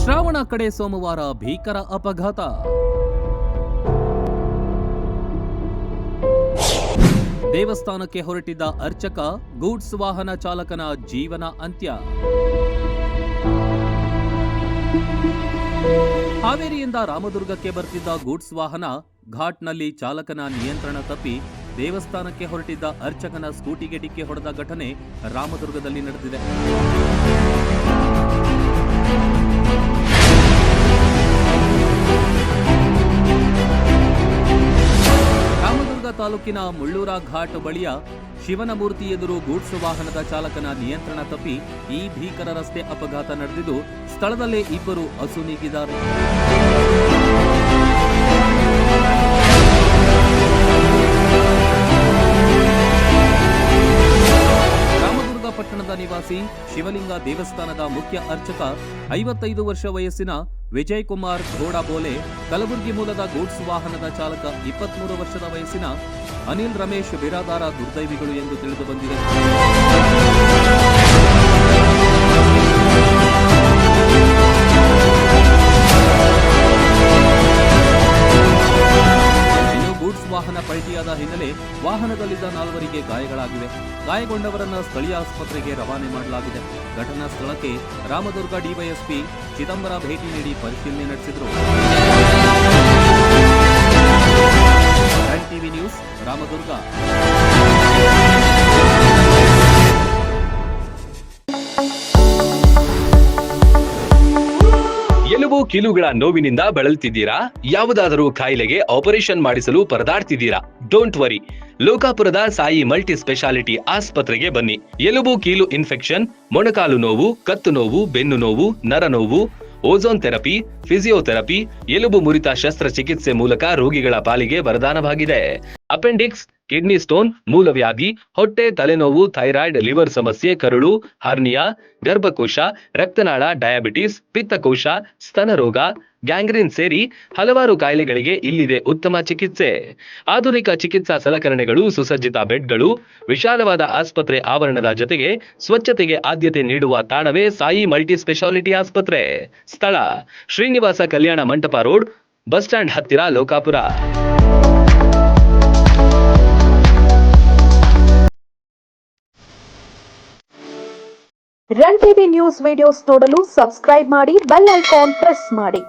ಶ್ರಾವಣ ಕಡೆ ಸೋಮವಾರ ಭೀಕರ ಅಪಘಾತ. ದೇವಸ್ಥಾನಕ್ಕೆ ಹೊರಟಿದ್ದ ಅರ್ಚಕ, ಗೂಡ್ಸ್ ವಾಹನ ಚಾಲಕನ ಜೀವನ ಅಂತ್ಯ. ಹಾವೇರಿಯಿಂದ ರಾಮದುರ್ಗಕ್ಕೆ ಬರ್ತಿದ್ದ ಗೂಡ್ಸ್ ವಾಹನ ಘಾಟ್ನಲ್ಲಿ ಚಾಲಕನ ನಿಯಂತ್ರಣ ತಪ್ಪಿ ದೇವಸ್ಥಾನಕ್ಕೆ ಹೊರಟಿದ್ದ ಅರ್ಚಕನ ಸ್ಕೂಟಿಗೆ ಡಿಕ್ಕಿ ಹೊಡೆದ ಘಟನೆ ರಾಮದುರ್ಗದಲ್ಲಿ ನಡೆದಿದೆ. ರಾಮದುರ್ಗ ತಾಲೂಕಿನ ಮುಳ್ಳೂರ ಘಾಟ್ ಬಳಿಯ ಶಿವನಮೂರ್ತಿ ಎದುರು ಗೂಡ್ಸ್ ವಾಹನದ ಚಾಲಕನ ನಿಯಂತ್ರಣ ತಪ್ಪಿ ಈ ಭೀಕರ ರಸ್ತೆ ಅಪಘಾತ ನಡೆದಿದ್ದು, ಸ್ಥಳದಲ್ಲೇ ಇಬ್ಬರು ಅಸುನೀಗಿದ್ದಾರೆ. ರಾಮದುರ್ಗ ಪಟ್ಟಣದ ನಿವಾಸಿ ಶಿವಲಿಂಗ ದೇವಸ್ಥಾನದ ಮುಖ್ಯ ಅರ್ಚಕ 55 ವರ್ಷ ವಯಸ್ಸಿನ ವಿಜಯ್ ಕುಮಾರ್ ಘೋಡಾಬೋಲೆ, ಕಲಬುರಗಿ ಮೂಲದ ಗೂಡ್ಸ್ ವಾಹನದ ಚಾಲಕ 23 ವರ್ಷದ ವಯಸ್ಸಿನ ಅನಿಲ್ ರಮೇಶ್ ಬಿರಾದಾರ ದುರ್ದೈವಿಗಳು ಎಂದು ತಿಳಿದು ಬಂದಿದೆ. ಇನ್ನು ಗೂಡ್ಸ್ ವಾಹನ ಪಲ್ಟಿಯಾದ ಹಿನ್ನೆಲೆ ವಾಹನದಲ್ಲಿದ್ದ 4 ಗಾಯಗಳಾಗಿವೆ. ಗಾಯಗೊಂಡವರನ್ನು ಸ್ಥಳೀಯ ಆಸ್ಪತ್ರೆಗೆ ರವಾನೆ ಮಾಡಲಾಗಿದೆ. ಘಟನಾ ಸ್ಥಳಕ್ಕೆ ರಾಮದುರ್ಗ ಡಿವೈಎಸ್ಪಿ ಚಿದಂಬರ ಭೇಟಿ ನೀಡಿ ಪರಿಶೀಲನೆ ನಡೆಸಿದರು. TV news, Ramdurg. ಎಲುಬು ಕೀಲುಗಳ ನೋವಿನಿಂದ ಬಳಲ್ತಿದ್ದೀರಾ? ಯಾವುದಾದರೂ ಕಾಯಿಲೆಗೆ ಆಪರೇಷನ್ ಮಾಡಿಸಲು ಪರದಾಡ್ತಿದ್ದೀರಾ? ಡೋಂಟ್ ವರಿ, ಲೋಕಾಪುರದ ಸಾಯಿ ಮಲ್ಟಿ ಸ್ಪೆಷಾಲಿಟಿ ಆಸ್ಪತ್ರೆಗೆ ಬನ್ನಿ. ಎಲುಬು ಕೀಲು ಇನ್ಫೆಕ್ಷನ್, ಮೊಣಕಾಲು ನೋವು, ಕತ್ತು ನೋವು, ಬೆನ್ನು ನೋವು, ನರನೋವು, ಓಝೋನ್ ಥೆರಪಿ, ಫಿಸಿಯೋಥೆರಪಿ, ಎಲುಬು ಮುರಿತ ಶಸ್ತ್ರಚಿಕಿತ್ಸೆ ಮೂಲಕ ರೋಗಿಗಳ ಪಾಲಿಗೆ ವರದಾನವಾಗಿದೆ. ಅಪೆಂಡಿಕ್ಸ್, ಕಿಡ್ನಿ ಸ್ಟೋನ್, ಮೂಲವ್ಯಾಧಿ, ಹೊಟ್ಟೆ, ತಲೆನೋವು, ಥೈರಾಯ್ಡ್, ಲಿವರ್ ಸಮಸ್ಯೆ, ಕರುಳು, ಹರ್ನಿಯಾ, ಗರ್ಭಕೋಶ, ರಕ್ತನಾಳ, ಡಯಾಬಿಟಿಸ್, ಪಿತ್ತಕೋಶ, ಸ್ತನರೋಗ, ಗ್ಯಾಂಗ್ರೀನ್ ಸೇರಿ ಹಲವಾರು ಕಾಯಿಲೆಗಳಿಗೆ ಇಲ್ಲಿದೆ ಉತ್ತಮ ಚಿಕಿತ್ಸೆ. ಆಧುನಿಕ ಚಿಕಿತ್ಸಾ ಸಲಕರಣೆಗಳು, ಸುಸಜ್ಜಿತ ಬೆಡ್ಗಳು, ವಿಶಾಲವಾದ ಆಸ್ಪತ್ರೆ ಆವರಣದ ಜೊತೆಗೆ ಸ್ವಚ್ಛತೆಗೆ ಆದ್ಯತೆ ನೀಡುವ ತಾಣವೇ ಸಾಯಿ ಮಲ್ಟಿ ಸ್ಪೆಷಾಲಿಟಿ ಆಸ್ಪತ್ರೆ. ಸ್ಥಳ: Srinivasa Kalyana Mantapa road, bus stand ಹತ್ತಿರ, Lokapur. Run TV news videos ನೋಡಲು ಸಬ್ಸ್ಕ್ರೈಬ್ ಮಾಡಿ, ಬೆಲ್ ಐಕಾನ್ ಪ್ರೆಸ್ ಮಾಡಿ.